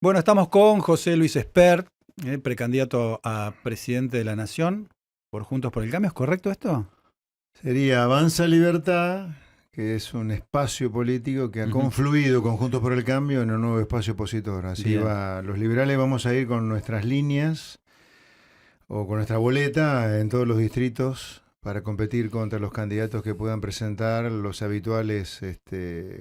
Bueno, estamos con José Luis Espert, precandidato a presidente de la Nación por Juntos por el Cambio. ¿Es correcto esto? Sería Avanza Libertad, que es un espacio político que ha confluido con Juntos por el Cambio en un nuevo espacio opositor. Así Bien. va, los liberales vamos a ir con nuestras líneas o con nuestra boleta en todos los distritos para competir contra los candidatos que puedan presentar los habituales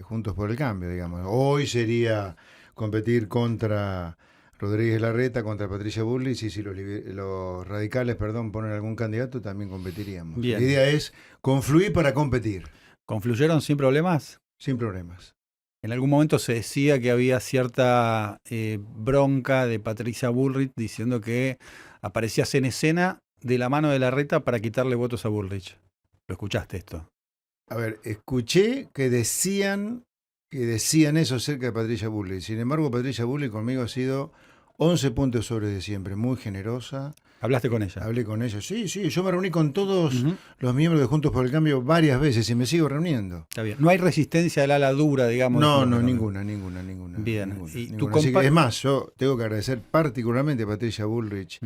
Juntos por el Cambio, digamos. Hoy sería competir contra Rodríguez Larreta, contra Patricia Bullrich, y si los radicales, ponen algún candidato, también competiríamos. Bien. La idea es confluir para competir, ¿Confluyeron sin problemas? sin problemas. En algún momento se decía que había cierta bronca de Patricia Bullrich diciendo que aparecías en escena de la mano de Larreta para quitarle votos a Bullrich. ¿Lo escuchaste esto? A ver, escuché que decían eso acerca de Patricia Bullrich. Sin embargo, Patricia Bullrich conmigo ha sido 11 puntos sobre de siempre, muy generosa. ¿Hablaste con ella? Hablé con ella. Sí, yo me reuní con todos Ujú. los miembros de Juntos por el Cambio varias veces y me sigo reuniendo. Está bien. No hay resistencia del ala dura, digamos. No, de Juntos por el ninguna. Bien. Ninguna, ¿Y ninguna. Así que, es más, yo tengo que agradecer particularmente a Patricia Bullrich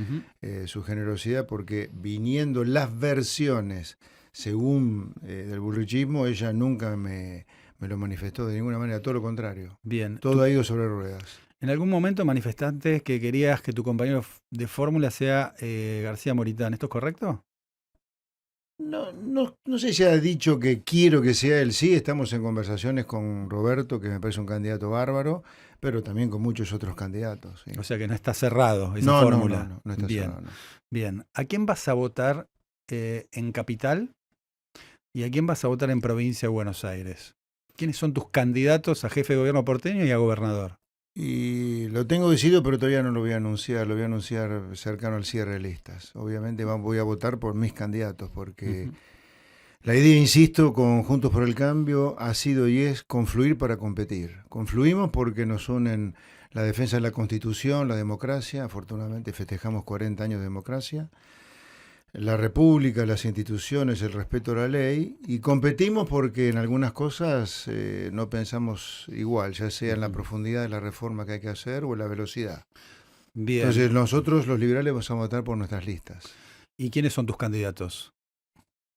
su generosidad, porque viniendo las versiones según del bullrichismo, ella nunca me lo manifestó de ninguna manera, todo lo contrario. Bien. Todo ha ido sobre ruedas. En algún momento manifestaste que querías que tu compañero de fórmula sea García Moritán. ¿Esto es correcto? No sé si ha dicho que quiero que sea él. Sí, estamos en conversaciones con Roberto, que me parece un candidato bárbaro, pero también con muchos otros candidatos. Sí. O sea que no está cerrado esa No fórmula. está Bien, cerrado. No. bien. ¿A quién vas a votar en Capital y a quién vas a votar en Provincia de Buenos Aires? ¿Quiénes son tus candidatos a jefe de gobierno porteño y a gobernador? Y lo tengo decidido, pero todavía no lo voy a anunciar. Lo voy a anunciar cercano al cierre de listas. Obviamente voy a votar por mis candidatos, porque la idea, insisto, con Juntos por el Cambio ha sido y es confluir para competir. Confluimos porque nos unen la defensa de la Constitución, la democracia. Afortunadamente festejamos 40 años de democracia. La República, las instituciones, el respeto a la ley, y competimos porque en algunas cosas no pensamos igual, ya sea en la profundidad de la reforma que hay que hacer o en la velocidad. Bien. Entonces nosotros los liberales vamos a votar por nuestras listas. ¿Y quiénes son tus candidatos?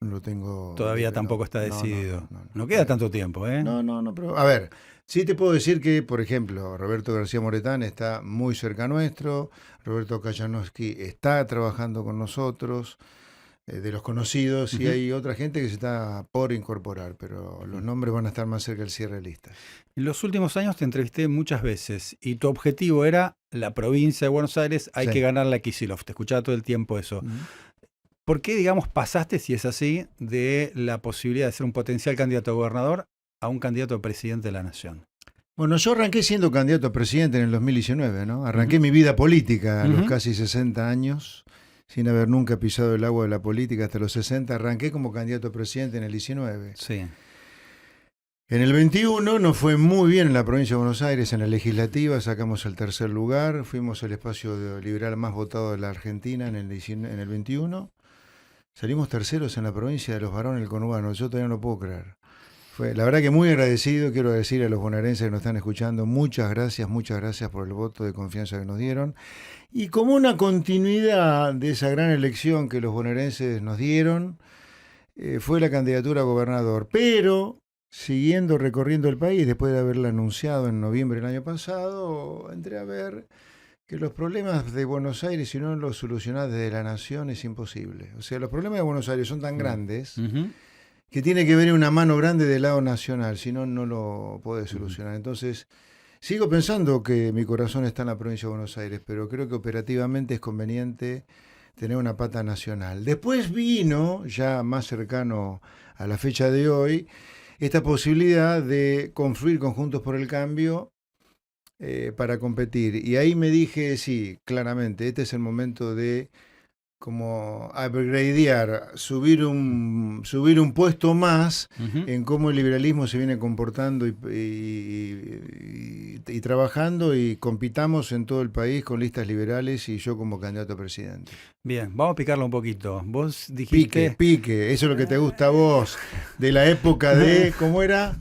No lo tengo... Todavía tampoco está decidido. No queda tanto tiempo, ¿eh? No, pero a ver, sí te puedo decir que, por ejemplo, Roberto García Moretán está muy cerca nuestro, Roberto Kajanowski está trabajando con nosotros, de los conocidos, y hay otra gente que se está por incorporar, pero los nombres van a estar más cerca del cierre de listas. En los últimos años te entrevisté muchas veces y tu objetivo era la provincia de Buenos Aires, hay que ganarla a Kicillof. Te escuchaba todo el tiempo eso. ¿Por qué, digamos, pasaste, si es así, de la posibilidad de ser un potencial candidato a gobernador a un candidato a presidente de la Nación? Bueno, yo arranqué siendo candidato a presidente en el 2019, ¿no? Arranqué mi vida política a los casi 60 años, sin haber nunca pisado el agua de la política hasta los 60. Arranqué como candidato a presidente en el 19. Sí. En el 21 nos fue muy bien en la provincia de Buenos Aires, en la legislativa, sacamos el tercer lugar, fuimos el espacio liberal más votado de la Argentina en el 21. Salimos terceros en la provincia de los varones del conurbano, yo todavía no lo puedo creer. La verdad que muy agradecido, quiero decir a los bonaerenses que nos están escuchando, muchas gracias por el voto de confianza que nos dieron. Y como una continuidad de esa gran elección que los bonaerenses nos dieron, fue la candidatura a gobernador. Pero, siguiendo recorriendo el país, después de haberla anunciado en noviembre del año pasado, entré a ver que los problemas de Buenos Aires, si no los solucionás desde la Nación, es imposible. O sea, los problemas de Buenos Aires son tan grandes que tiene que venir una mano grande del lado nacional, si no, no lo podés solucionar. Entonces, sigo pensando que mi corazón está en la provincia de Buenos Aires, pero creo que operativamente es conveniente tener una pata nacional. Después vino, ya más cercano a la fecha de hoy, esta posibilidad de confluir con Juntos por el Cambio para competir. Y ahí me dije, sí, claramente, este es el momento de como upgradear, subir un puesto más en cómo el liberalismo se viene comportando y trabajando, y compitamos en todo el país con listas liberales y yo como candidato a presidente. Bien, vamos a picarlo un poquito. Vos dijiste... Pique, eso es lo que te gusta a vos, de la época de, ¿cómo era?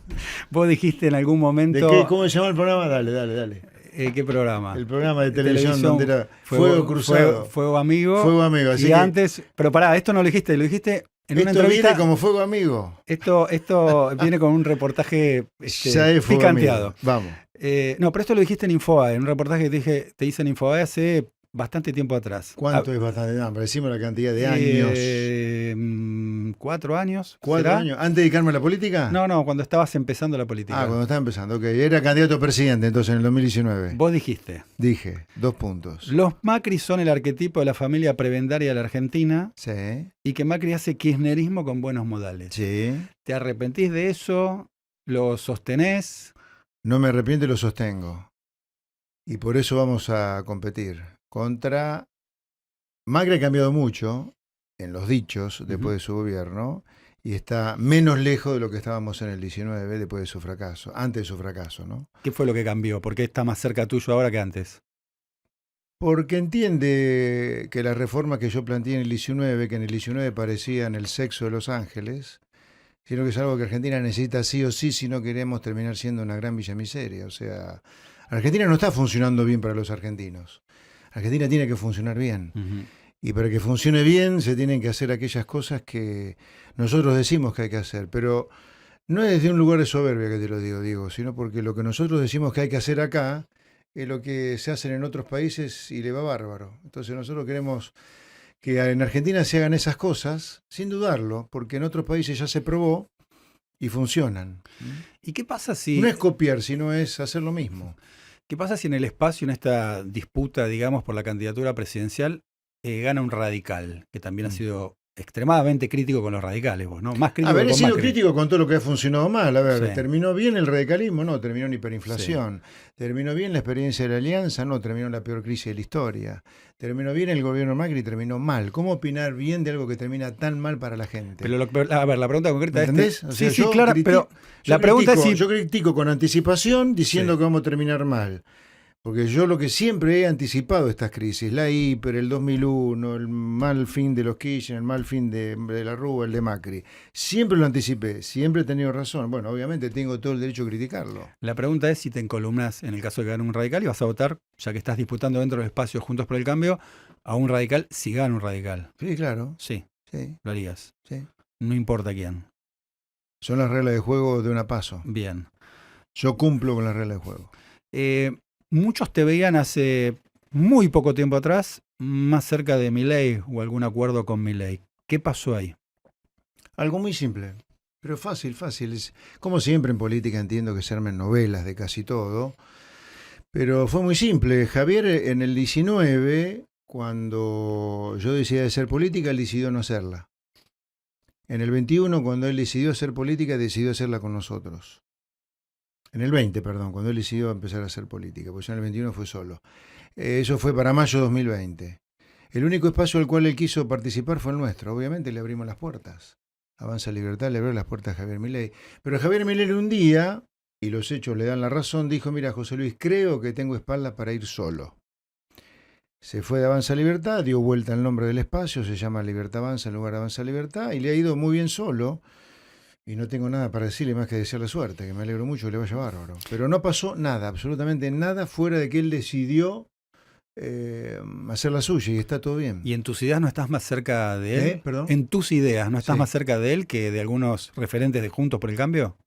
Vos dijiste en algún momento... ¿Cómo se llama el programa? Dale. ¿Qué programa? El programa de televisión donde era Fuego Cruzado. Fuego Amigo. Fuego Amigo. Así y antes, pero pará, esto no lo dijiste en una entrevista. Esto viene como Fuego Amigo. Esto viene con un reportaje picanteado. Amigo. Vamos. No, pero esto lo dijiste en Infobae, en un reportaje que te hice en Infobae hace bastante tiempo atrás. ¿Cuánto es bastante? No, decimos la cantidad de años. 4 años. 4 años. ¿Antes de dedicarme a la política? No, cuando estabas empezando la política. Cuando estaba empezando, ok. Era candidato a presidente entonces en el 2019. Vos dijiste. Dije, 2 puntos. Los Macri son el arquetipo de la familia prebendaria de la Argentina. Sí. Y que Macri hace kirchnerismo con buenos modales. Sí. ¿Te arrepentís de eso? ¿Lo sostenés? No me arrepiento y lo sostengo. Y por eso vamos a competir contra... Macri ha cambiado mucho en los dichos después de su gobierno y está menos lejos de lo que estábamos en el 19 después de su fracaso, antes de su fracaso, ¿no? ¿Qué fue lo que cambió? ¿Por qué está más cerca tuyo ahora que antes? Porque entiende que las reformas que yo planteé en el 19, que en el 19 parecían el sexo de los ángeles, sino que es algo que Argentina necesita sí o sí si no queremos terminar siendo una gran villa miseria. O sea, Argentina no está funcionando bien para los argentinos. Argentina tiene que funcionar bien. Y para que funcione bien se tienen que hacer aquellas cosas que nosotros decimos que hay que hacer. Pero no es desde un lugar de soberbia que te lo digo, Diego, sino porque lo que nosotros decimos que hay que hacer acá es lo que se hace en otros países y le va bárbaro. Entonces nosotros queremos que en Argentina se hagan esas cosas, sin dudarlo, porque en otros países ya se probó y funcionan. ¿Y qué pasa si...? No es copiar, sino es hacer lo mismo. ¿Qué pasa si en el espacio, en esta disputa, digamos, por la candidatura presidencial, gana un radical, que también ha sido extremadamente crítico con los radicales, vos, ¿no? Más crítico. A ver, he sido Macri. crítico con todo lo que ha funcionado mal. A ver, Sí. ¿terminó bien el radicalismo? No, terminó en hiperinflación. Sí. ¿Terminó bien la experiencia de la alianza? No, terminó en la peor crisis de la historia. ¿Terminó bien el gobierno Macri? Terminó mal. ¿Cómo opinar bien de algo que termina tan mal para la gente? Pero a ver, la pregunta concreta es... ¿Entendés? O sea, sí, claro, pero la pregunta es si... Yo critico con anticipación diciendo que vamos a terminar mal. Porque yo lo que siempre he anticipado estas crisis, la hiper, el 2001, el mal fin de los Kirchner, el mal fin de la Rúa, el de Macri, siempre lo anticipé, siempre he tenido razón. Bueno, obviamente tengo todo el derecho a criticarlo. La pregunta es si te encolumnas en el caso de que gane un radical y vas a votar, ya que estás disputando dentro del espacio Juntos por el Cambio, a un radical si gana un radical. Sí, claro. Sí, sí. Lo harías. Sí. No importa quién. Son las reglas de juego de una paso. Bien. Yo cumplo con las reglas de juego. Muchos te veían hace muy poco tiempo atrás más cerca de Milei o algún acuerdo con Milei. ¿Qué pasó ahí? Algo muy simple, pero fácil. Como siempre en política entiendo que se armen novelas de casi todo, pero fue muy simple. Javier en el 19, cuando yo decidí hacer política, él decidió no hacerla. En el 21, cuando él decidió hacer política, decidió hacerla con nosotros. En el 20, perdón, cuando él decidió empezar a hacer política, porque ya en el 21 fue solo. Eso fue para mayo de 2020. El único espacio al cual él quiso participar fue el nuestro. Obviamente le abrimos las puertas. Avanza Libertad le abrió las puertas a Javier Milei. Pero Javier Milei un día, y los hechos le dan la razón, dijo, mira José Luis, creo que tengo espaldas para ir solo. Se fue de Avanza Libertad, dio vuelta al nombre del espacio, se llama Libertad Avanza en lugar de Avanza Libertad, y le ha ido muy bien solo. Y no tengo nada para decirle más que desearle suerte, que me alegro mucho que le vaya bárbaro. Pero no pasó nada, absolutamente nada, fuera de que él decidió hacer la suya y está todo bien. ¿Y en tus ideas no estás más cerca de él? ¿Perdón? ¿En tus ideas no estás más cerca de él que de algunos referentes de Juntos por el Cambio?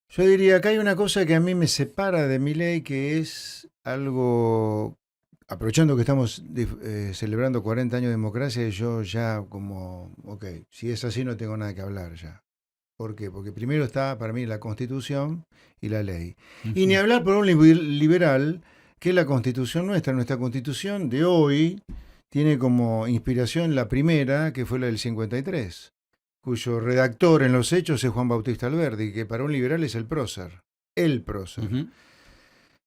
Yo diría que hay una cosa que a mí me separa de Milei, que es algo... Aprovechando que estamos celebrando 40 años de democracia, yo ya como, ok, si es así no tengo nada que hablar ya. ¿Por qué? Porque primero está para mí la Constitución y la ley. Y ni hablar por un liberal, que es la Constitución nuestra. Nuestra Constitución de hoy tiene como inspiración la primera, que fue la del 53, cuyo redactor en los hechos es Juan Bautista Alberdi, que para un liberal es el prócer. El prócer.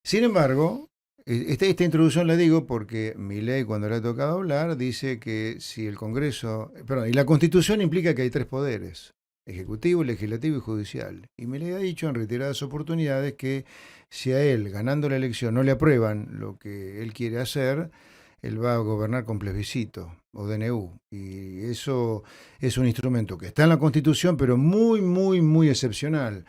Sin embargo... Esta introducción la digo porque Milei, cuando le ha tocado hablar, dice que si el Congreso... Perdón, y la Constitución implica que hay 3 poderes, ejecutivo, legislativo y judicial. Y Milei ha dicho en reiteradas oportunidades que si a él, ganando la elección, no le aprueban lo que él quiere hacer, él va a gobernar con plebiscito o DNU. Y eso es un instrumento que está en la Constitución, pero muy, muy, muy excepcional.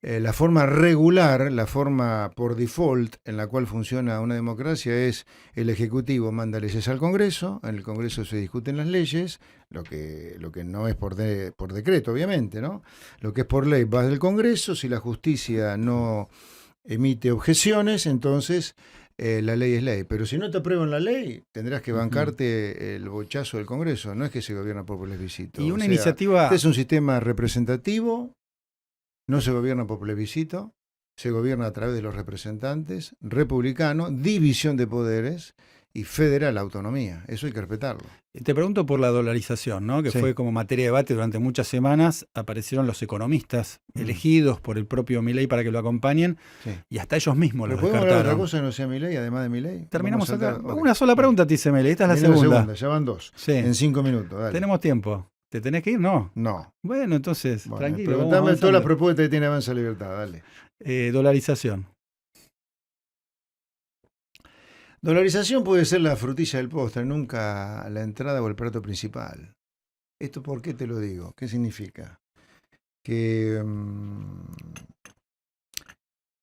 la forma regular, la forma por default en la cual funciona una democracia es el Ejecutivo manda leyes al Congreso, en el Congreso se discuten las leyes, lo que no es por decreto, obviamente, ¿no? Lo que es por ley va del Congreso, si la justicia no emite objeciones, entonces la ley es ley. Pero si no te aprueban la ley, tendrás que bancarte el bochazo del Congreso, no es que se gobierna por plebiscito. Y una iniciativa... Este es un sistema representativo. No se gobierna por plebiscito, se gobierna a través de los representantes, republicano, división de poderes y federal, autonomía. Eso hay que respetarlo. Te pregunto por la dolarización, ¿no? Que Sí. fue como materia de debate durante muchas semanas. Aparecieron los economistas elegidos por el propio Milei para que lo acompañen, Sí. y hasta ellos mismos los ¿Podemos hablar de otra descartaron. cosa que no sea Milei, además de Milei? Terminamos Vamos a acá. saltar. Ok. Una sola pregunta te hice Milei, esta es la Viene segunda. ya van dos. Sí. En 5 minutos, dale. Tenemos tiempo. ¿Te tenés que ir? No. No. Bueno, entonces, Bueno, tranquilo. preguntame vamos todas las avanzando. propuestas que tiene Avanza Libertad, dale. Dolarización. Dolarización puede ser la frutilla del postre, nunca la entrada o el plato principal. ¿Esto por qué te lo digo? ¿Qué significa? Que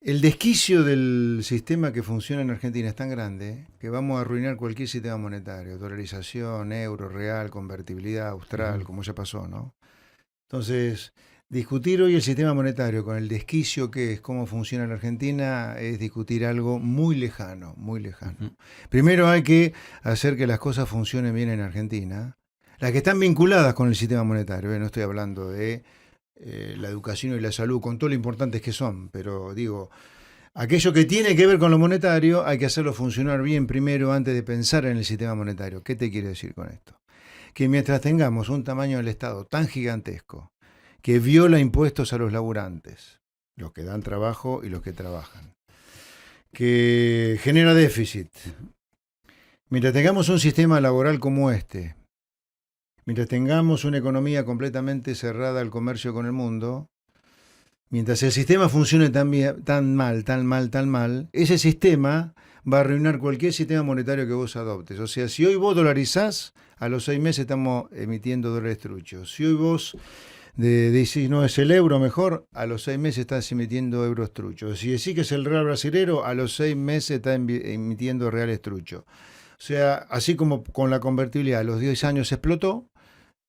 el desquicio del sistema que funciona en Argentina es tan grande que vamos a arruinar cualquier sistema monetario, dolarización, euro, real, convertibilidad, austral, como ya pasó, ¿no? Entonces, discutir hoy el sistema monetario con el desquicio que es cómo funciona la Argentina es discutir algo muy lejano, muy lejano. Primero hay que hacer que las cosas funcionen bien en Argentina, las que están vinculadas con el sistema monetario, no estoy hablando de la educación y la salud, con todo lo importantes que son, pero digo, aquello que tiene que ver con lo monetario hay que hacerlo funcionar bien primero antes de pensar en el sistema monetario. ¿Qué te quiere decir con esto? Que mientras tengamos un tamaño del Estado tan gigantesco, que viola impuestos a los laburantes, los que dan trabajo y los que trabajan, que genera déficit, mientras tengamos un sistema laboral como este, mientras tengamos una economía completamente cerrada al comercio con el mundo, mientras el sistema funcione tan mal, ese sistema va a arruinar cualquier sistema monetario que vos adoptes. O sea, si hoy vos dolarizás, a los 6 meses estamos emitiendo dólares truchos. Si hoy vos decís no es el euro mejor, a los 6 meses estás emitiendo euros truchos. Si decís que es el real brasilero, a los 6 meses estás emitiendo reales truchos. O sea, así como con la convertibilidad a los 10 años explotó,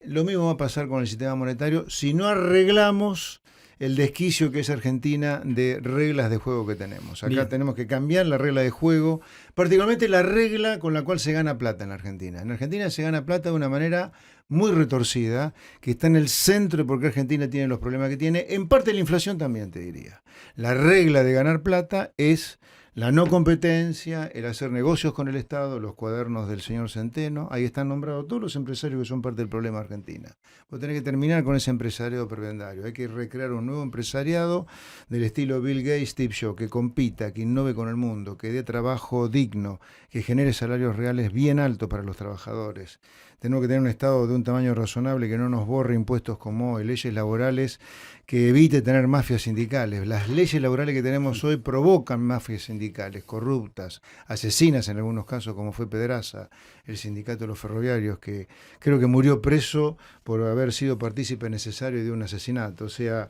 lo mismo va a pasar con el sistema monetario si no arreglamos el desquicio que es Argentina de reglas de juego que tenemos. Acá Bien. tenemos que cambiar la regla de juego, particularmente la regla con la cual se gana plata en la Argentina. En Argentina se gana plata de una manera muy retorcida, que está en el centro de por qué Argentina tiene los problemas que tiene. En parte la inflación también, te diría. La regla de ganar plata es la no competencia, el hacer negocios con el Estado, los cuadernos del señor Centeno, ahí están nombrados todos los empresarios que son parte del problema de Argentina. Vos tenés que terminar con ese empresariado prebendario, hay que recrear un nuevo empresariado del estilo Bill Gates, Steve Jobs, que compita, que innove con el mundo, que dé trabajo digno, que genere salarios reales bien altos para los trabajadores. Tenemos que tener un Estado de un tamaño razonable que no nos borre impuestos como hoy, leyes laborales que evite tener mafias sindicales. Las leyes laborales que tenemos hoy provocan mafias sindicales, corruptas, asesinas en algunos casos, como fue Pedraza, el sindicato de los ferroviarios, que creo que murió preso por haber sido partícipe necesario de un asesinato. O sea,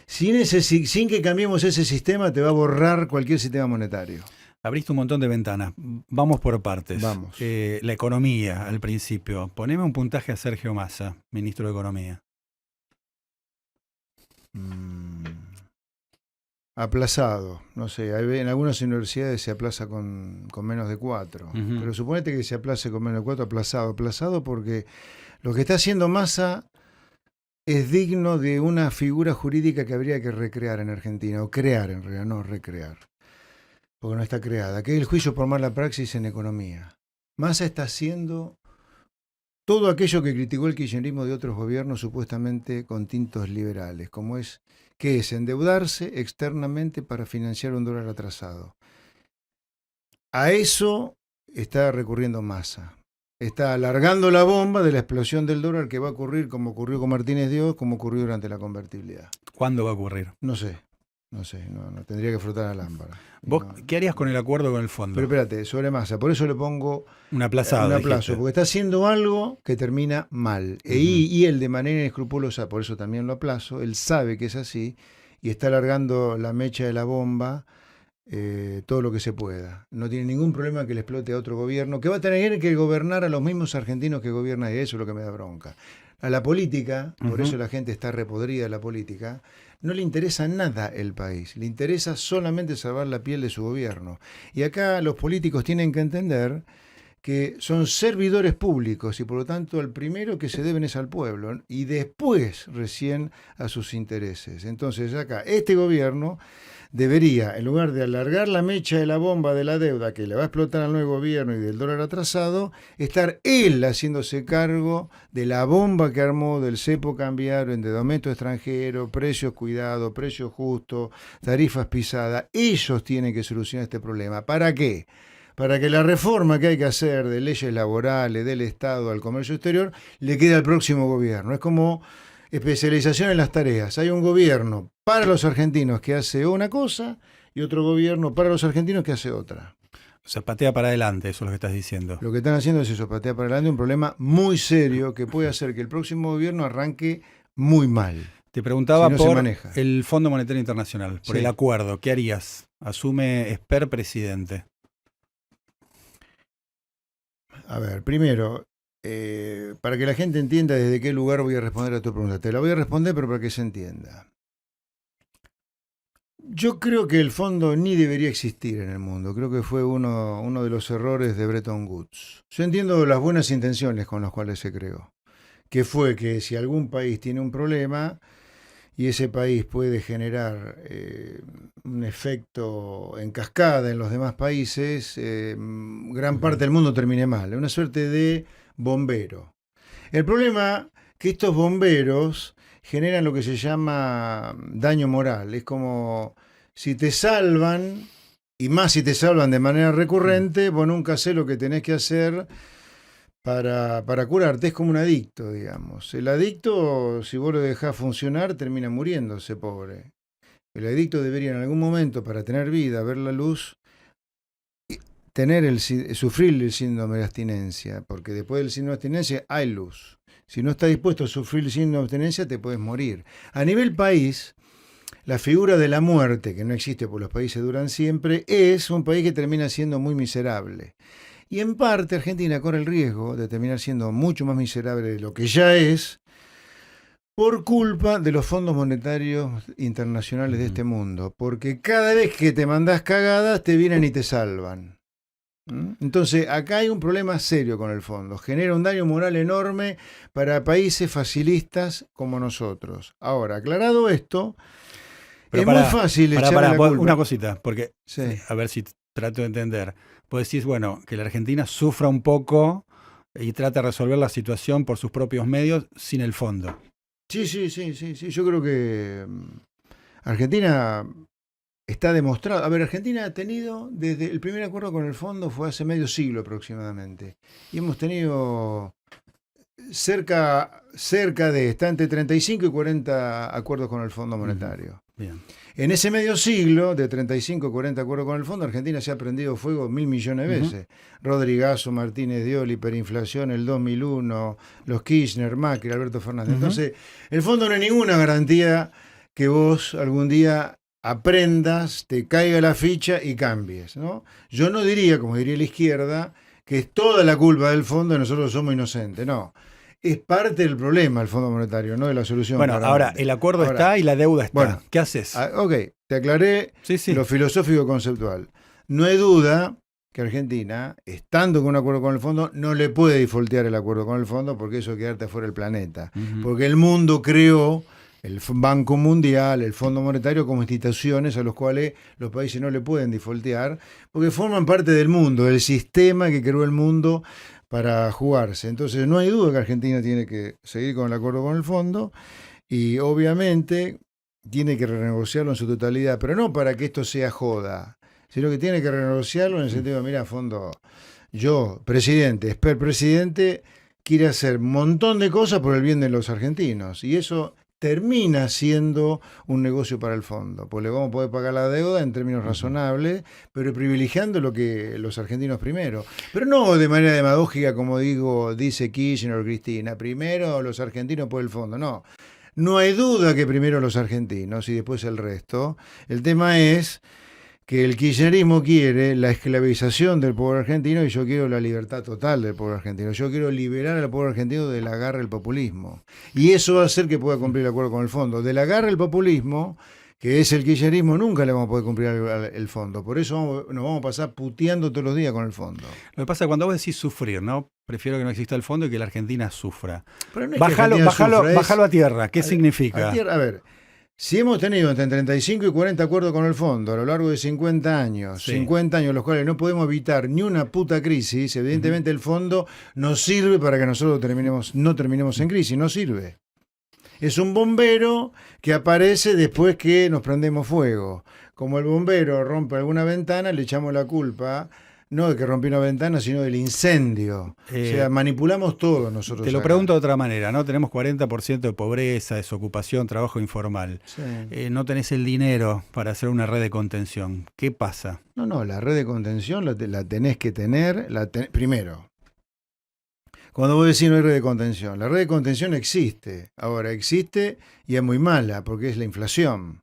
sin que cambiemos ese sistema, te va a borrar cualquier sistema monetario. Abriste un montón de ventanas. Vamos por partes. Vamos. La economía, al principio. Poneme un puntaje a Sergio Massa, ministro de Economía. Aplazado, no sé, en algunas universidades se aplaza con menos de 4, pero suponete que se aplace con menos de 4, aplazado porque lo que está haciendo Massa es digno de una figura jurídica que habría que recrear en Argentina, o crear en realidad, no recrear, porque no está creada, que es el juicio por mala praxis en economía. Massa está haciendo todo aquello que criticó el kirchnerismo de otros gobiernos supuestamente con tintos liberales, como es que es endeudarse externamente para financiar un dólar atrasado. A eso está recurriendo Massa. Está alargando la bomba de la explosión del dólar que va a ocurrir como ocurrió con Martínez de Oz, como ocurrió durante la convertibilidad. ¿Cuándo va a ocurrir? No tendría que frotar la lámpara. ¿Vos qué harías con el acuerdo con el fondo? Pero espérate, sobre Massa, por eso le pongo un aplazado. Un aplazo, porque está haciendo algo que termina mal. Y él de manera inescrupulosa, por eso también lo aplazo, él sabe que es así, y está alargando la mecha de la bomba todo lo que se pueda. No tiene ningún problema que le explote a otro gobierno, que va a tener que gobernar a los mismos argentinos que gobierna, y eso es lo que me da bronca. A la política, por eso la gente está repodrida de la política, no le interesa nada el país, le interesa solamente salvar la piel de su gobierno. Y acá los políticos tienen que entender que son servidores públicos y por lo tanto el primero que se deben es al pueblo y después recién a sus intereses. Entonces acá este gobierno debería, en lugar de alargar la mecha de la bomba de la deuda que le va a explotar al nuevo gobierno y del dólar atrasado, estar él haciéndose cargo de la bomba que armó del cepo cambiario, endeudamiento extranjero, precios cuidados, precios justos, tarifas pisadas. Ellos tienen que solucionar este problema. ¿Para qué? Para que la reforma que hay que hacer de leyes laborales, del Estado, al comercio exterior, le quede al próximo gobierno. Es como especialización en las tareas. Hay un gobierno para los argentinos que hace una cosa y otro gobierno para los argentinos que hace otra. O sea, patea para adelante, eso es lo que estás diciendo. Lo que están haciendo es eso, patea para adelante, un problema muy serio que puede hacer que el próximo gobierno arranque muy mal. Te preguntaba si no por el Fondo Monetario Internacional, por el acuerdo. ¿Qué harías? Asume Esper presidente. A ver, primero, para que la gente entienda desde qué lugar voy a responder a tu pregunta. Te la voy a responder, pero para que se entienda. Yo creo que el fondo ni debería existir en el mundo. Creo que fue uno de los errores de Bretton Woods. Yo entiendo las buenas intenciones con las cuales se creó. Que fue que si algún país tiene un problema y ese país puede generar un efecto en cascada en los demás países, gran parte del mundo termine mal. Es una suerte de bombero. El problema es que estos bomberos generan lo que se llama daño moral. Es como si te salvan, y más si te salvan de manera recurrente, vos nunca hacés lo que tenés que hacer para curarte. Es como un adicto, digamos. El adicto, si vos lo dejás funcionar, termina muriéndose, pobre. El adicto debería en algún momento, para tener vida, ver la luz, sufrir el síndrome de abstinencia, porque después del síndrome de abstinencia hay luz. Si no estás dispuesto a sufrir el síndrome de abstinencia, te puedes morir. A nivel país, la figura de la muerte, que no existe porque los países duran siempre, es un país que termina siendo muy miserable. Y en parte Argentina corre el riesgo de terminar siendo mucho más miserable de lo que ya es por culpa de los fondos monetarios internacionales de este mundo. Porque cada vez que te mandás cagadas, te vienen y te salvan. Entonces, acá hay un problema serio con el fondo. Genera un daño moral enorme para países facilistas como nosotros. Ahora, aclarado esto, pero muy fácil echarle la culpa. Una cosita, porque a ver si trato de entender. Vos decís, bueno, que la Argentina sufra un poco y trata de resolver la situación por sus propios medios sin el fondo. Sí. Yo creo que Argentina está demostrado. A ver, Argentina ha tenido, desde el primer acuerdo con el fondo fue hace medio siglo aproximadamente. Y hemos tenido cerca de, está entre 35 y 40 acuerdos con el Fondo Monetario. Bien. En ese medio siglo, de 35 y 40 acuerdos con el fondo, Argentina se ha prendido fuego 1.000 millones de veces. Rodrigazo, Martínez Diol, hiperinflación, el 2001, los Kirchner, Macri, Alberto Fernández. Entonces, el fondo no es ninguna garantía que vos algún día aprendas, te caiga la ficha y cambies, ¿no? Yo no diría, como diría la izquierda, que es toda la culpa del fondo y nosotros somos inocentes, no. Es parte del problema el Fondo Monetario, no de la solución. Bueno, ahora el acuerdo está y la deuda está. Bueno, ¿qué haces? Ok, te aclaré lo filosófico conceptual. No hay duda que Argentina, estando con un acuerdo con el fondo, no le puede defaultear el acuerdo con el fondo porque eso es quedarte afuera del planeta. Porque el mundo creó el Banco Mundial, el Fondo Monetario como instituciones a los cuales los países no le pueden defaultear porque forman parte del mundo, del sistema que creó el mundo para jugarse. Entonces no hay duda que Argentina tiene que seguir con el acuerdo con el fondo y obviamente tiene que renegociarlo en su totalidad, pero no para que esto sea joda, sino que tiene que renegociarlo en el sentido de, mira, fondo, yo, presidente, Esper presidente, quiere hacer un montón de cosas por el bien de los argentinos y eso termina siendo un negocio para el fondo, pues le vamos a poder pagar la deuda en términos razonables, pero privilegiando lo que los argentinos primero. Pero no de manera demagógica, como dice Kirchner o Cristina, primero los argentinos por el fondo, no. No hay duda que primero los argentinos y después el resto. El tema es que el kirchnerismo quiere la esclavización del pueblo argentino y yo quiero la libertad total del pueblo argentino. Yo quiero liberar al pueblo argentino de la garra del populismo. Y eso va a hacer que pueda cumplir el acuerdo con el fondo. De la garra del populismo, que es el kirchnerismo, nunca le vamos a poder cumplir el fondo. Por eso nos vamos a pasar puteando todos los días con el fondo. Lo que pasa es que cuando vos decís sufrir, ¿no? Prefiero que no exista el fondo y que la Argentina sufra. Pero no es Bájalo a tierra. ¿Qué significa? A ver, si hemos tenido entre 35 y 40 acuerdos con el fondo a lo largo de 50 años, sí. 50 años los cuales no podemos evitar ni una puta crisis, evidentemente el fondo no sirve para que nosotros no terminemos en crisis, no sirve. Es un bombero que aparece después que nos prendemos fuego. Como el bombero rompe alguna ventana, le echamos la culpa, no de que rompió una ventana, sino del incendio. O sea, manipulamos todo nosotros. Te lo pregunto de otra manera, ¿no? Tenemos 40% de pobreza, desocupación, trabajo informal. Sí. No tenés el dinero para hacer una red de contención. ¿Qué pasa? No, la red de contención la tenés que tener, primero. Cuando vos decís no hay red de contención, la red de contención existe. Ahora, existe y es muy mala porque es la inflación.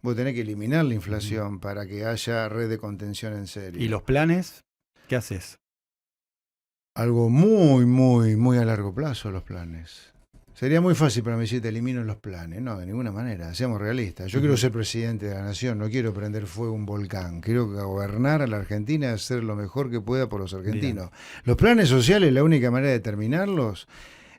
Vos tenés que eliminar la inflación para que haya red de contención en serio. ¿Y los planes? ¿Qué haces? Algo muy a largo plazo los planes. Sería muy fácil para mí decir te elimino los planes. No, de ninguna manera, seamos realistas. Yo quiero ser presidente de la nación, no quiero prender fuego un volcán. Quiero gobernar a la Argentina y hacer lo mejor que pueda por los argentinos. Bien. Los planes sociales, la única manera de terminarlos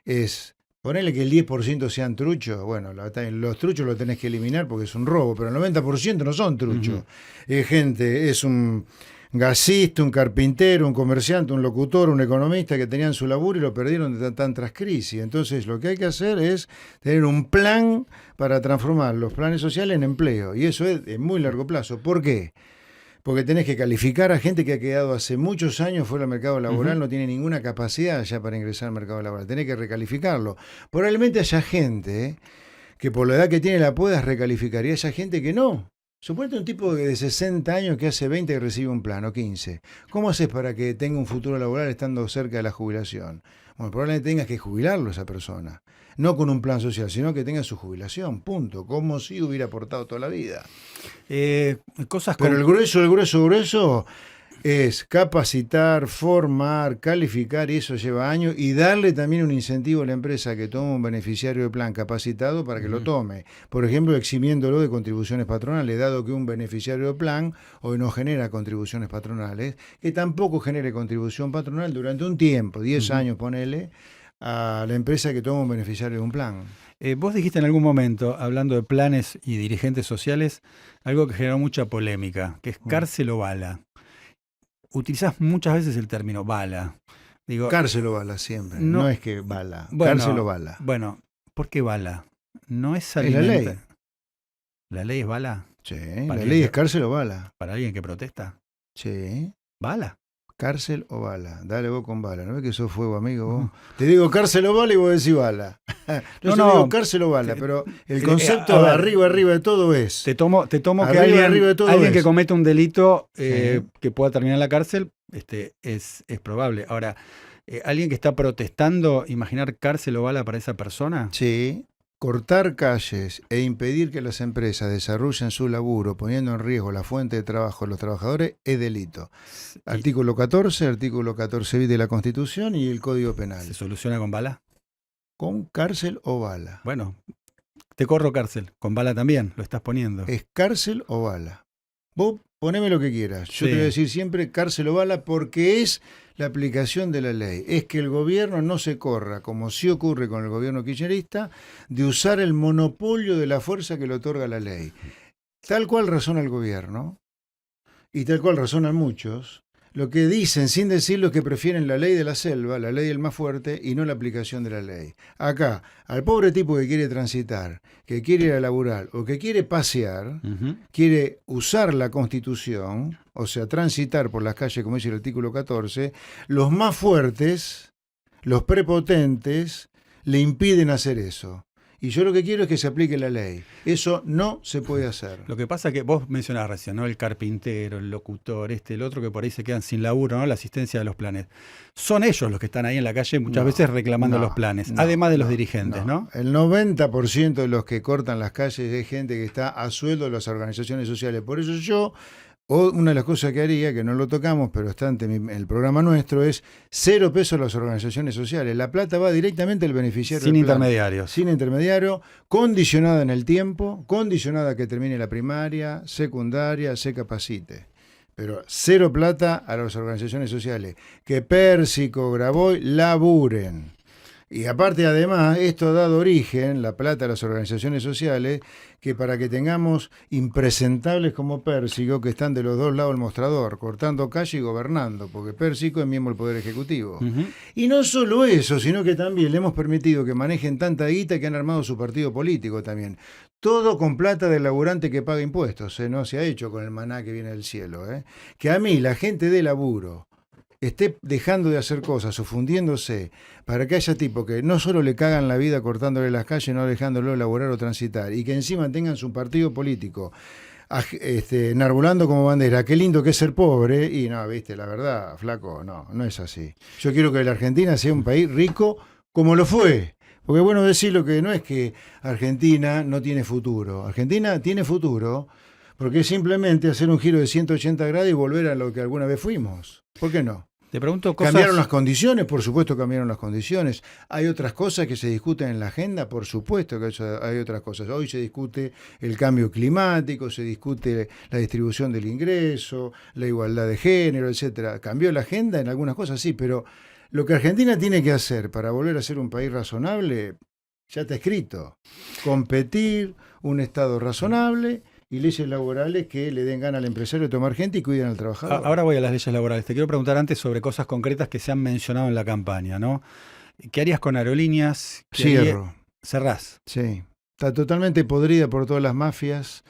es ponerle que el 10% sean truchos. Bueno, los truchos los tenés que eliminar porque es un robo, pero el 90% no son truchos. Gente, es un gasista, un carpintero, un comerciante, un locutor, un economista que tenían su laburo y lo perdieron de tantas crisis. Entonces lo que hay que hacer es tener un plan para transformar los planes sociales en empleo. Y eso es de muy largo plazo. ¿Por qué? Porque tenés que calificar a gente que ha quedado hace muchos años fuera del mercado laboral, no tiene ninguna capacidad ya para ingresar al mercado laboral. Tenés que recalificarlo. Probablemente haya gente que por la edad que tiene la puedas recalificar y haya gente que no. Suponete un tipo de 60 años que hace 20 que recibe un plan, o 15. ¿Cómo haces para que tenga un futuro laboral estando cerca de la jubilación? Bueno, probablemente tengas que jubilarlo a esa persona. No con un plan social, sino que tenga su jubilación, punto. Como si hubiera aportado toda la vida. Pero el grueso es capacitar, formar, calificar, y eso lleva años, y darle también un incentivo a la empresa que tome un beneficiario de plan capacitado para que lo tome. Por ejemplo, eximiéndolo de contribuciones patronales, dado que un beneficiario de plan hoy no genera contribuciones patronales, que tampoco genere contribución patronal durante un tiempo, 10 años, ponele, a la empresa que toma un beneficiario de un plan. Vos dijiste en algún momento, hablando de planes y dirigentes sociales, algo que generó mucha polémica, que es cárcel o bala. Utilizás muchas veces el término bala. Digo, cárcel o bala siempre, no es que bala, bueno, cárcel o bala. Bueno, ¿por qué bala? No es alimento. Es la ley. ¿La ley es bala? Sí, la ley es cárcel o bala. ¿Para alguien que protesta? Sí. ¿Bala? Cárcel o bala. Dale vos con bala. ¿No ves que sos fuego, amigo? Vos? Te digo cárcel o bala y vos decís bala. No digo cárcel o bala, pero el concepto arriba de todo es. Te tomo que alguien que comete un delito que pueda terminar en la cárcel es probable. Ahora, ¿alguien que está protestando, imaginar cárcel o bala para esa persona? Sí. Cortar calles e impedir que las empresas desarrollen su laburo poniendo en riesgo la fuente de trabajo de los trabajadores es delito. Artículo 14 bis de la Constitución y el Código Penal. ¿Se soluciona con bala? Con cárcel o bala. Bueno, te corro cárcel. Con bala también, lo estás poniendo. Es cárcel o bala. Vos poneme lo que quieras. Yo te voy a decir siempre cárcel o bala porque es la aplicación de la ley. Es que el gobierno no se corra, como sí ocurre con el gobierno kirchnerista, de usar el monopolio de la fuerza que le otorga la ley. Tal cual razona el gobierno, y tal cual razonan muchos, lo que dicen sin decirlo es que prefieren la ley de la selva, la ley del más fuerte, y no la aplicación de la ley. Acá, al pobre tipo que quiere transitar, que quiere ir a laburar o que quiere pasear, quiere usar la Constitución, o sea, transitar por las calles, como dice el artículo 14, los más fuertes, los prepotentes, le impiden hacer eso. Y yo lo que quiero es que se aplique la ley. Eso no se puede hacer. Lo que pasa es que vos mencionabas recién, ¿no? El carpintero, el locutor, el otro que por ahí se quedan sin laburo, ¿no? La asistencia de los planes. Son ellos los que están ahí en la calle muchas veces reclamando los planes, además de los dirigentes, ¿no? El 90% de los que cortan las calles es gente que está a sueldo de las organizaciones sociales. Por eso una de las cosas que haría, que no lo tocamos, pero está en el programa nuestro, es 0 pesos a las organizaciones sociales. La plata va directamente al beneficiario. Sin intermediarios. Sin intermediario, condicionada en el tiempo, condicionada a que termine la primaria, secundaria, se capacite. Pero 0 plata a las organizaciones sociales. Que Pérsico, Graboy, laburen. Y aparte, además, esto ha dado origen, la plata a las organizaciones sociales, que para que tengamos impresentables como Pérsico, que están de los dos lados del mostrador, cortando calle y gobernando, porque Pérsico es miembro del Poder Ejecutivo. Y no solo eso, sino que también le hemos permitido que manejen tanta guita que han armado su partido político también. Todo con plata del laburante que paga impuestos, no se ha hecho con el maná que viene del cielo. Que a mí, la gente de laburo, esté dejando de hacer cosas o fundiéndose para que haya tipos que no solo le cagan la vida cortándole las calles, no dejándolo laburar o transitar, y que encima tengan su partido político enarbulando como bandera, qué lindo que es ser pobre, y no, viste, la verdad, flaco, no es así. Yo quiero que la Argentina sea un país rico como lo fue. Porque es bueno decirlo, que no es que Argentina no tiene futuro. Argentina tiene futuro porque es simplemente hacer un giro de 180 grados y volver a lo que alguna vez fuimos. ¿Por qué no? Te pregunto cosas... ¿Cambiaron las condiciones? Por supuesto cambiaron las condiciones. ¿Hay otras cosas que se discuten en la agenda? Por supuesto que hay otras cosas. Hoy se discute el cambio climático, se discute la distribución del ingreso, la igualdad de género, etcétera. ¿Cambió la agenda en algunas cosas? Sí, pero lo que Argentina tiene que hacer para volver a ser un país razonable, ya está escrito. Competir, un Estado razonable y leyes laborales que le den gana al empresario de tomar gente y cuiden al trabajador. Ahora voy a las leyes laborales. Te quiero preguntar antes sobre cosas concretas que se han mencionado en la campaña, ¿no? ¿Qué harías con aerolíneas? Cierro. ¿Cerrás? Sí. Está totalmente podrida por todas las mafias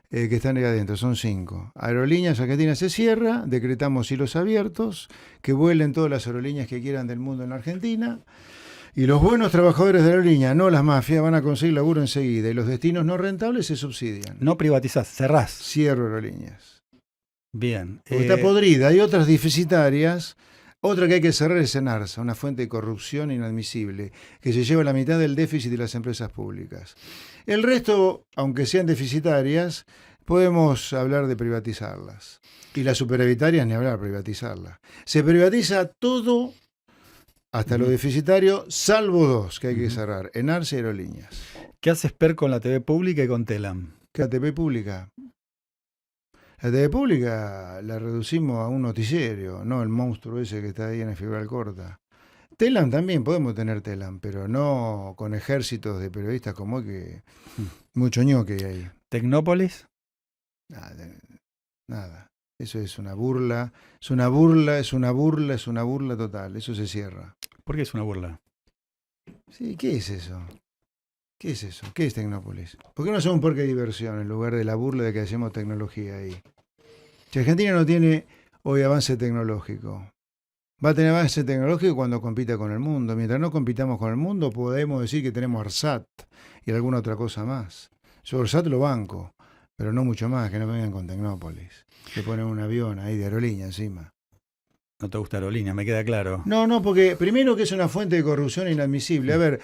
que están ahí adentro. Son 5. Aerolíneas Argentinas se cierra, decretamos hilos abiertos, que vuelen todas las aerolíneas que quieran del mundo en la Argentina. Y los buenos trabajadores de la aerolínea, no las mafias, van a conseguir laburo enseguida. Y los destinos no rentables se subsidian. No privatizás, cerrás. Cierro aerolíneas. Bien. Porque está podrida. Hay otras deficitarias. Otra que hay que cerrar es Enarsa, una fuente de corrupción inadmisible, que se lleva la mitad del déficit de las empresas públicas. El resto, aunque sean deficitarias, podemos hablar de privatizarlas. Y las superavitarias, ni hablar de privatizarlas. Se privatiza todo, hasta lo deficitario, salvo 2 que hay que cerrar, Enarsa y aerolíneas. ¿Qué haces, Per, con la TV pública y con Telam? ¿Qué la TV pública? La TV pública la reducimos a un noticiero, no el monstruo ese que está ahí en la fibra corta. Telam también, podemos tener Telam, pero no con ejércitos de periodistas como que mucho ñoque hay ahí. ¿Tecnópolis? Nada. Eso es una burla, es una burla total. Eso se cierra. ¿Por qué es una burla? Sí, ¿qué es eso? ¿Qué es eso? ¿Qué es Tecnópolis? ¿Por qué no hacemos un parque de diversión en lugar de la burla de que hacemos tecnología ahí? Si Argentina no tiene hoy avance tecnológico, va a tener avance tecnológico cuando compita con el mundo. Mientras no compitamos con el mundo, podemos decir que tenemos ARSAT y alguna otra cosa más. Yo ARSAT lo banco, pero no mucho más, que no vengan con Tecnópolis. Que ponen un avión ahí de aerolínea encima. No te gusta aerolínea, me queda claro. No, porque primero que es una fuente de corrupción inadmisible. A ver,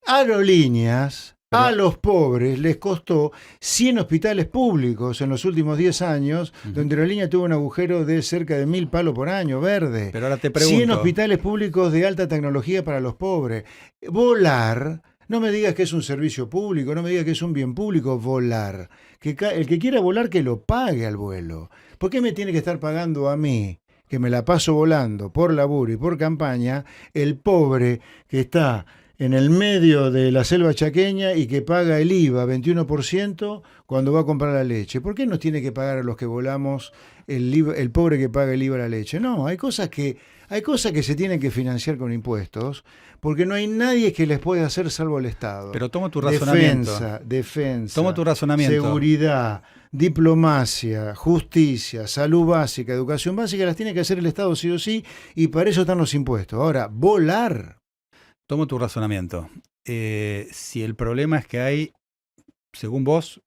aerolíneas a los pobres les costó 100 hospitales públicos en los últimos 10 años, donde Aerolínea tuvo un agujero de cerca de 1.000 palos por año, verde. Pero ahora te pregunto. 100 hospitales públicos de alta tecnología para los pobres. Volar, no me digas que es un servicio público, no me digas que es un bien público, volar. El que quiera volar, que lo pague al vuelo. ¿Por qué me tiene que estar pagando a mí, que me la paso volando por laburo y por campaña, el pobre que está en el medio de la selva chaqueña y que paga el IVA 21% cuando va a comprar la leche? ¿Por qué nos tiene que pagar a los que volamos el pobre que paga el IVA a la leche? No, hay cosas que se tienen que financiar con impuestos, porque no hay nadie que les pueda hacer salvo el Estado. Pero tomo tu razonamiento. Defensa, tomo tu razonamiento. Seguridad, diplomacia, justicia, salud básica, educación básica, las tiene que hacer el Estado sí o sí, y para eso están los impuestos. Ahora, volar. Tomo tu razonamiento. si el problema es que hay, según vos,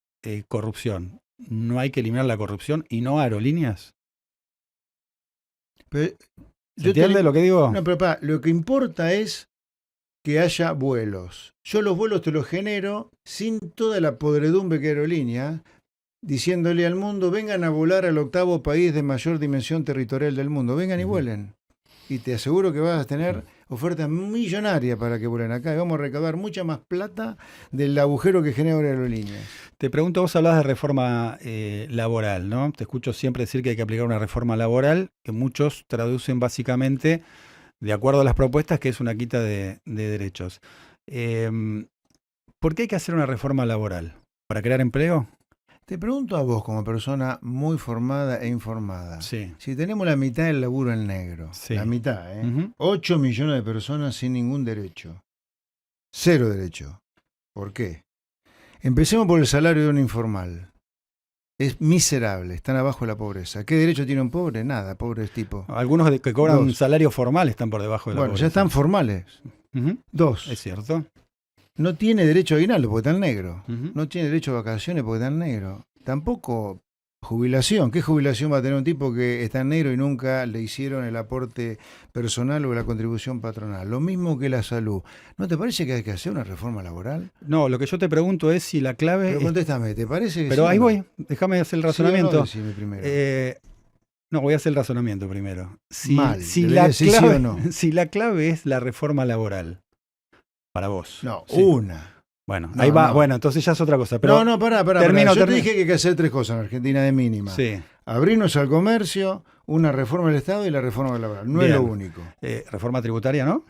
corrupción, ¿no hay que eliminar la corrupción y no aerolíneas? Pero, ¿Se entiende lo que digo? No, pero lo que importa es que haya vuelos. Yo los vuelos te los genero sin toda la podredumbre que aerolínea, diciéndole al mundo, vengan a volar al 8º país de mayor dimensión territorial del mundo, vengan y vuelen. Y te aseguro que vas a tener ofertas millonarias para que vuelen acá y vamos a recaudar mucha más plata del agujero que genera aerolíneas. Te pregunto, vos hablás de reforma laboral, ¿no? Te escucho siempre decir que hay que aplicar una reforma laboral, que muchos traducen básicamente, de acuerdo a las propuestas, que es una quita de derechos. ¿Por qué hay que hacer una reforma laboral? ¿Para crear empleo? Te pregunto a vos, como persona muy formada e informada, Sí. si tenemos la mitad del laburo en negro, Sí. la mitad, 8 millones de personas sin ningún derecho, 0 derecho. ¿Por qué? Empecemos por el salario de un informal. Es miserable, están abajo de la pobreza. ¿Qué derecho tiene un pobre? Nada, pobres tipo. Algunos que cobran un 2. salario formal están por debajo de la Bueno, pobreza. ya están formales. 2. Es cierto. No tiene derecho a aguinaldo porque está en negro. Ujú. No tiene derecho a vacaciones porque está en negro. Tampoco jubilación. ¿Qué jubilación va a tener un tipo que está en negro y nunca le hicieron el aporte personal o la contribución patronal? Lo mismo que la salud. ¿No te parece que hay que hacer una reforma laboral? No, lo que yo te pregunto es si la clave... Pero contéstame, ¿te parece que Pero sí ahí o no? voy, déjame hacer el razonamiento. ¿Sí o no? Decime primero. No, voy a hacer el razonamiento primero. Mal, Si debería la decir sí clave, o no. si la clave es la reforma laboral, para vos. No, Sí. una. Bueno, No, ahí va. no. Bueno, entonces ya es otra cosa. Pero Pará. termino. Yo te dije que hay que hacer 3 cosas en Argentina de mínima. Sí. Abrirnos al comercio, una reforma del Estado y la reforma laboral. No Bien. es lo único. Reforma tributaria, ¿no?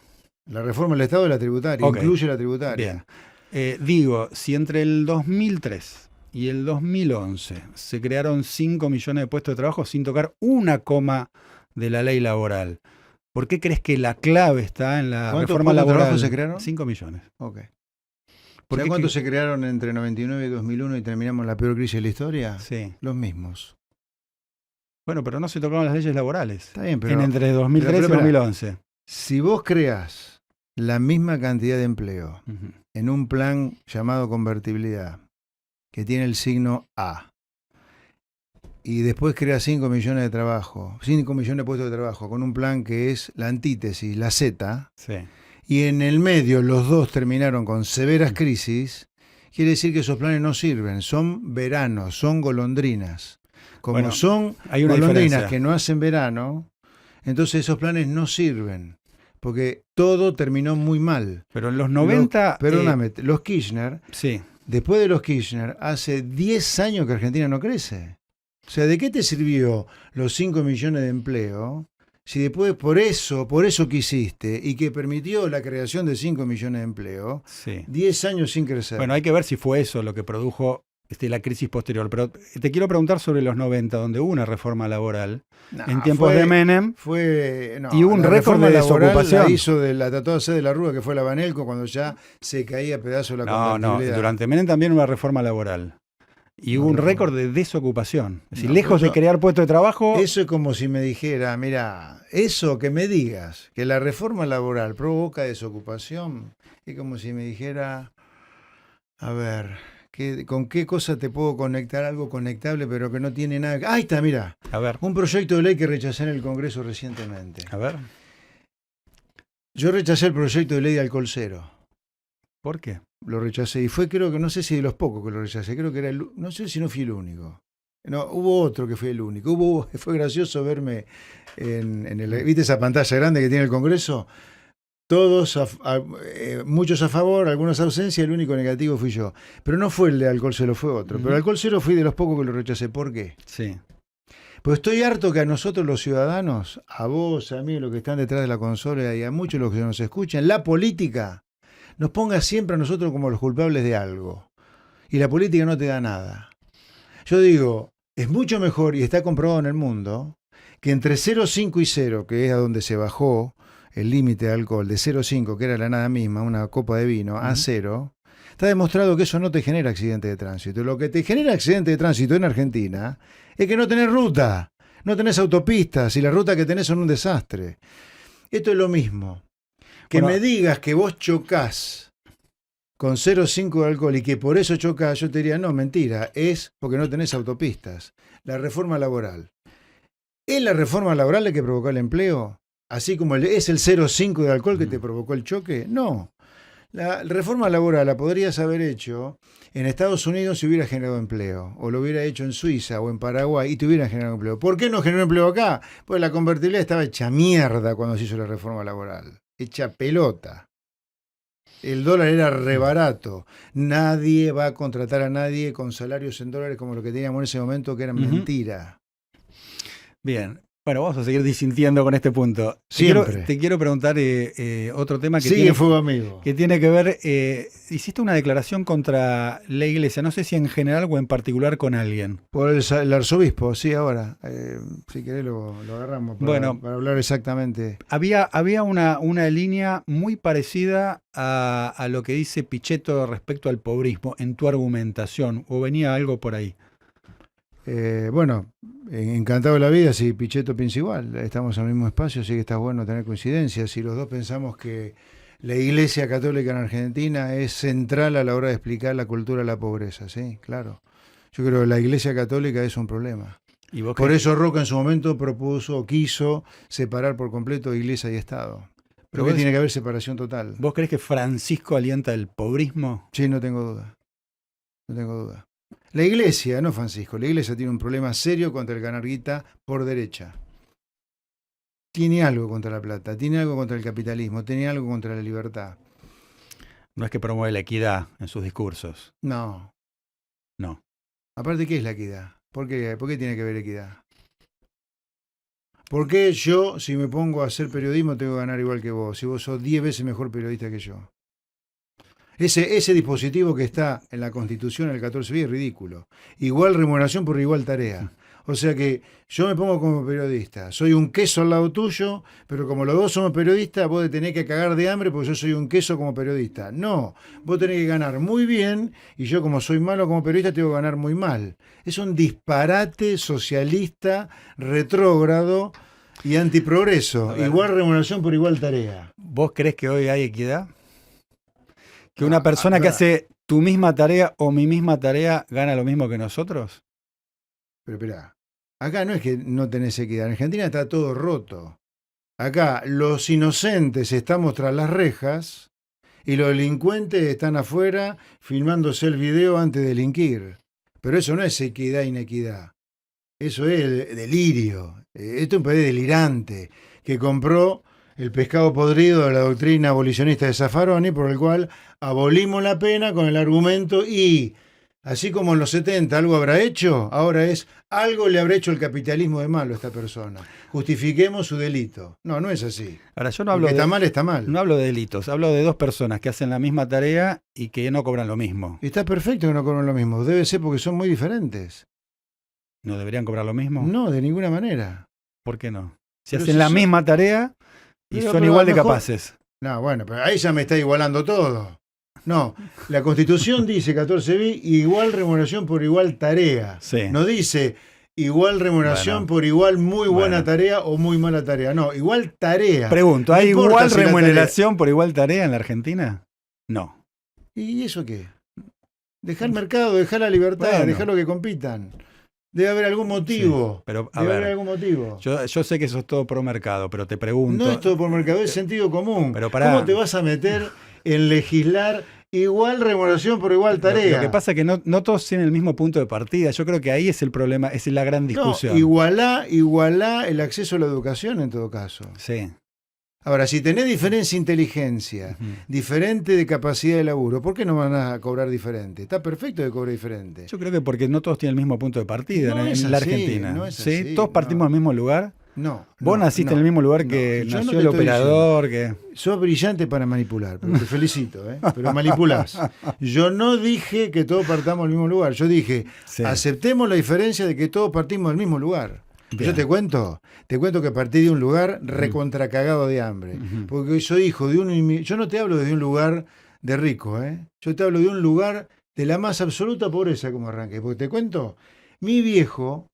La reforma del Estado y la tributaria, Ok. incluye la tributaria. Bien. Digo, si entre el 2003 y el 2011 se crearon 5 millones de puestos de trabajo sin tocar una coma de la ley laboral, ¿por qué crees que la clave está en la ¿Cuántos reforma puestos de laboral? trabajo se crearon? 5 millones. Ok. ¿Por ¿Sabés qué cuántos se crearon entre 99 y 2001 y terminamos la peor crisis de la historia? Sí. Los mismos. Bueno, pero no se tocaron las leyes laborales. Está bien, pero en entre 2003 pero, y 2011. si vos creás la misma cantidad de empleo Ujú. en un plan llamado convertibilidad, que tiene el signo A, y después creas 5 millones de trabajo, 5 millones de puestos de trabajo, con un plan que es la antítesis, la Z, Sí. y en el medio los dos terminaron con severas crisis, quiere decir que esos planes no sirven, son veranos, son golondrinas. Como Bueno, son hay una golondrinas diferencia. que no hacen verano, entonces esos planes no sirven, porque todo terminó muy mal. Pero en los 90... Perdóname, los Kirchner, sí. después de los Kirchner, hace 10 años que Argentina no crece. O sea, ¿de qué te sirvió los 5 millones de empleo si después por eso que hiciste y que permitió la creación de 5 millones de empleo, Sí. 10 años sin crecer? Bueno, hay que ver si fue eso lo que produjo la crisis posterior. Pero te quiero preguntar sobre los 90, donde hubo una reforma laboral en tiempos de Menem. No, y hubo un la récord reforma de laboral desocupación. la trató de hacer de la Rúa, que fue la Banelco, cuando ya se caía a pedazos la No, convertibilidad. durante Menem también hubo una reforma laboral. Y hubo un récord de desocupación. Es decir, No, lejos de eso- crear puestos de trabajo... Eso es como si me dijera, mira, eso que me digas, que la reforma laboral provoca desocupación, es como si me dijera, a ver, ¿con qué cosa te puedo conectar algo conectable pero que no tiene nada? Ahí está, mira, A ver, un proyecto de ley que rechacé en el Congreso recientemente. a ver. Yo rechacé el proyecto de ley de alcohol cero. ¿Por qué? Lo rechacé y fue, creo que, no sé si de los pocos que lo rechacé, creo que era no sé si no fui el único. No, hubo otro que fue el único. Fue gracioso verme ¿viste esa pantalla grande que tiene el Congreso? Todos, muchos a favor, algunos ausencia, el único negativo fui yo. Pero no fue el de alcohol cero, fue otro. Pero alcohol cero fui de los pocos que lo rechacé. ¿Por qué? Sí. Pues estoy harto que a nosotros los ciudadanos, a vos, a mí, los que están detrás de la consola y a muchos los que nos escuchan, la política nos ponga siempre a nosotros como los culpables de algo. Y la política no te da nada. Yo digo, es mucho mejor, y está comprobado en el mundo, que entre 0,5 y 0, que es a donde se bajó el límite de alcohol, de 0,5, que era la nada misma, una copa de vino, a 0, está demostrado que eso no te genera accidente de tránsito. Lo que te genera accidente de tránsito en Argentina es que no tenés ruta, no tenés autopistas, y las rutas que tenés son un desastre. Esto es lo mismo. Que Bueno, me digas que vos chocás con 0,5 de alcohol y que por eso chocás, yo te diría, no, mentira, es porque no tenés autopistas. La reforma laboral. ¿Es la reforma laboral la que provocó el empleo? Así como es el 0,5 de alcohol que te provocó el choque. No. La reforma laboral la podrías haber hecho en Estados Unidos si hubiera generado empleo, o lo hubiera hecho en Suiza o en Paraguay y te hubieran generado empleo. ¿Por qué no generó empleo acá? Pues la convertibilidad estaba hecha mierda cuando se hizo la reforma laboral. Hecha pelota. El dólar era re barato. Nadie va a contratar a nadie con salarios en dólares como lo que teníamos en ese momento, que eran mentira. Bien. Bueno, vamos a seguir disintiendo con este punto. Siempre. Te quiero preguntar otro tema que Sigue fuego amigo. Que tiene que ver, hiciste una declaración contra la iglesia, no sé si en general o en particular con alguien. Por el arzobispo, sí, ahora. Si querés lo agarramos para hablar exactamente. Había una línea muy parecida a lo que dice Pichetto respecto al pobrismo en tu argumentación, o venía algo por ahí. Bueno, encantado de la vida si Pichetto piensa igual. Estamos en el mismo espacio, así que está bueno tener coincidencias. Si los dos pensamos que la Iglesia Católica en Argentina es central a la hora de explicar la cultura de la pobreza, sí, claro. Yo creo que la Iglesia Católica es un problema. Por eso Roca en su momento quiso separar por completo Iglesia y Estado. Pero que tiene que haber separación total. ¿Vos crees que Francisco alienta el pobrismo? Sí, no tengo duda. No tengo duda. La Iglesia, no Francisco, la Iglesia tiene un problema serio contra el ganar guita por derecha. Tiene algo contra la plata, tiene algo contra el capitalismo, tiene algo contra la libertad. No es que promueve la equidad en sus discursos. No. No. Aparte, ¿qué es la equidad? ¿Por qué tiene que haber equidad? ¿Por qué yo, si me pongo a hacer periodismo, tengo que ganar igual que vos? Si vos sos 10 veces mejor periodista que yo. Ese dispositivo que está en la Constitución, el 14b, es ridículo. Igual remuneración por igual tarea. O sea que yo me pongo como periodista, soy un queso al lado tuyo, pero como los dos somos periodistas, vos tenés que cagar de hambre porque yo soy un queso como periodista. No, vos tenés que ganar muy bien y yo como soy malo como periodista tengo que ganar muy mal. Es un disparate socialista, retrógrado y antiprogreso. Igual remuneración por igual tarea. ¿Vos creés que hoy hay equidad? ¿Que una persona que hace tu misma tarea o mi misma tarea gana lo mismo que nosotros? Pero esperá, acá no es que no tenés equidad, en Argentina está todo roto. Acá los inocentes estamos tras las rejas y los delincuentes están afuera filmándose el video antes de delinquir. Pero eso no es equidad e inequidad. Eso es delirio. Esto es un país delirante que compró el pescado podrido de la doctrina abolicionista de Zaffaroni, por el cual abolimos la pena con el argumento y, así como en los 70 algo habrá hecho, ahora es algo le habrá hecho el capitalismo de malo a esta persona. Justifiquemos su delito. No, no es así. Ahora, yo no hablo está mal, está mal. No hablo de delitos, hablo de dos personas que hacen la misma tarea y que no cobran lo mismo. Y está perfecto que no cobran lo mismo. Debe ser porque son muy diferentes. ¿No deberían cobrar lo mismo? No, de ninguna manera. ¿Por qué no? Si hacen la misma tarea y son igual de capaces. No, bueno, pero ahí ya me está igualando todo. No, la Constitución dice 14b, igual remuneración por igual tarea. Sí. No dice igual remuneración por igual muy buena tarea o muy mala tarea. No, igual tarea. Pregunto, ¿hay igual remuneración por igual tarea en la Argentina? No. ¿Y eso qué? Dejar el mercado, dejar la libertad, dejar lo que compitan. Debe haber algún motivo. Sí, pero, debe haber algún motivo. Yo sé que eso es todo pro mercado, pero te pregunto. No es todo por mercado, es sentido común. Pero ¿Cómo te vas a meter en legislar igual remuneración por igual tarea? Lo que pasa es que no todos tienen el mismo punto de partida. Yo creo que ahí es el problema, es la gran discusión. No, igualá el acceso a la educación en todo caso. Sí. Ahora, si tenés diferencia de inteligencia, diferente de capacidad de laburo, ¿por qué no van a cobrar diferente? Está perfecto que cobre diferente. Yo creo que porque no todos tienen el mismo punto de partida en la Argentina. No es ¿Sí? así, ¿Todos partimos del mismo lugar? No. Vos naciste en el mismo lugar que nació el operador. Sos brillante para manipular, pero te felicito, pero manipulás. Yo no dije que todos partamos del mismo lugar. Yo dije, aceptemos la diferencia de que todos partimos del mismo lugar. Bien. Yo te cuento que partí de un lugar recontracagado de hambre. Porque soy hijo de yo no te hablo de un lugar de rico, yo te hablo de un lugar de la más absoluta pobreza como arranqué. Porque te cuento, mi viejo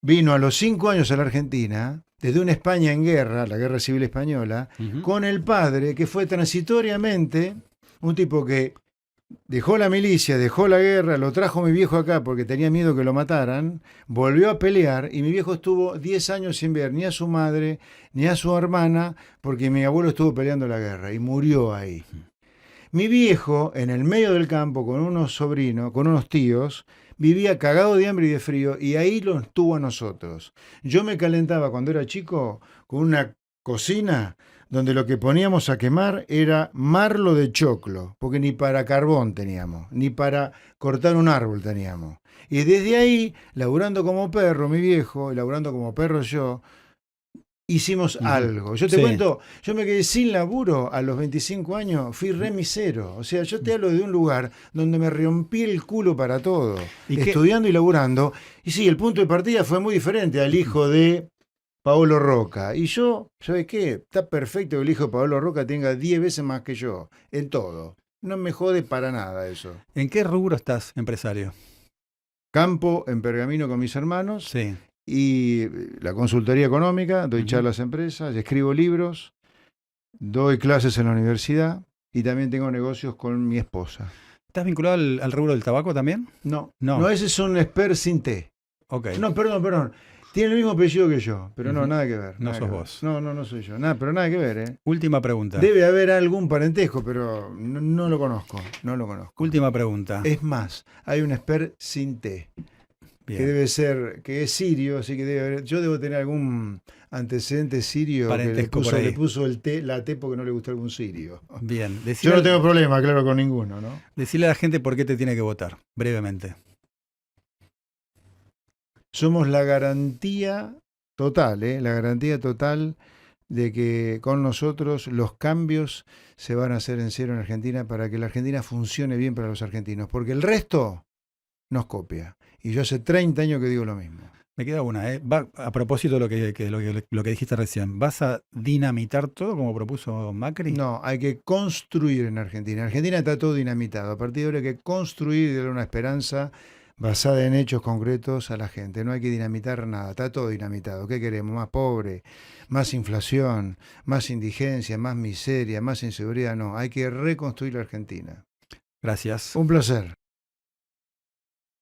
vino a los 5 años a la Argentina, desde una España en guerra, la Guerra Civil Española, con el padre que fue transitoriamente un tipo que Dejó la milicia, dejó la guerra, lo trajo mi viejo acá porque tenía miedo que lo mataran, volvió a pelear y mi viejo estuvo 10 años sin ver ni a su madre ni a su hermana porque mi abuelo estuvo peleando la guerra y murió ahí. Mi viejo, en el medio del campo, con unos sobrinos, con unos tíos, vivía cagado de hambre y de frío y ahí lo tuvo a nosotros. Yo me calentaba cuando era chico con una cocina donde lo que poníamos a quemar era marlo de choclo, porque ni para carbón teníamos, ni para cortar un árbol teníamos. Y desde ahí, laburando como perro, mi viejo, y laburando como perro yo, hicimos algo. Yo te cuento, yo me quedé sin laburo a los 25 años, fui remisero. O sea, yo te hablo de un lugar donde me rompí el culo para todo, estudiando y laburando. Y sí, el punto de partida fue muy diferente al hijo de Paolo Roca. Y yo, ¿sabes qué? Está perfecto que el hijo de Paolo Roca tenga 10 veces más que yo, en todo. No me jode para nada eso. ¿En qué rubro estás, empresario? Campo en Pergamino con mis hermanos. Sí. Y la consultoría económica, doy charlas a empresas, escribo libros, doy clases en la universidad y también tengo negocios con mi esposa. ¿Estás vinculado al rubro del tabaco también? No, ese es un expert sin té. Okay. No, perdón. Tiene el mismo apellido que yo, pero no, nada que ver. No sos vos. No soy yo. Pero nada que ver, ¿eh? Última pregunta. Debe haber algún parentesco, pero no lo conozco. No lo conozco. Última pregunta. Es más, hay un expert sin té. Bien. Que debe ser, que es sirio, así que debe haber, yo debo tener algún antecedente sirio que le puso la T porque no le gustó algún sirio. Bien. Yo no tengo problema, claro, con ninguno, ¿no? Decirle a la gente por qué te tiene que votar, brevemente. Somos la garantía total, la garantía total de que con nosotros los cambios se van a hacer en serio en Argentina para que la Argentina funcione bien para los argentinos, porque el resto nos copia. Y yo hace 30 años que digo lo mismo. Me queda una, a propósito de lo que dijiste recién. ¿Vas a dinamitar todo como propuso Macri? No, hay que construir en Argentina. En Argentina está todo dinamitado. A partir de ahora hay que construir y darle una esperanza basada en hechos concretos a la gente. No hay que dinamitar nada. Está todo dinamitado. ¿Qué queremos? Más pobre, más inflación, más indigencia, más miseria, más inseguridad. No, hay que reconstruir la Argentina. Gracias. Un placer.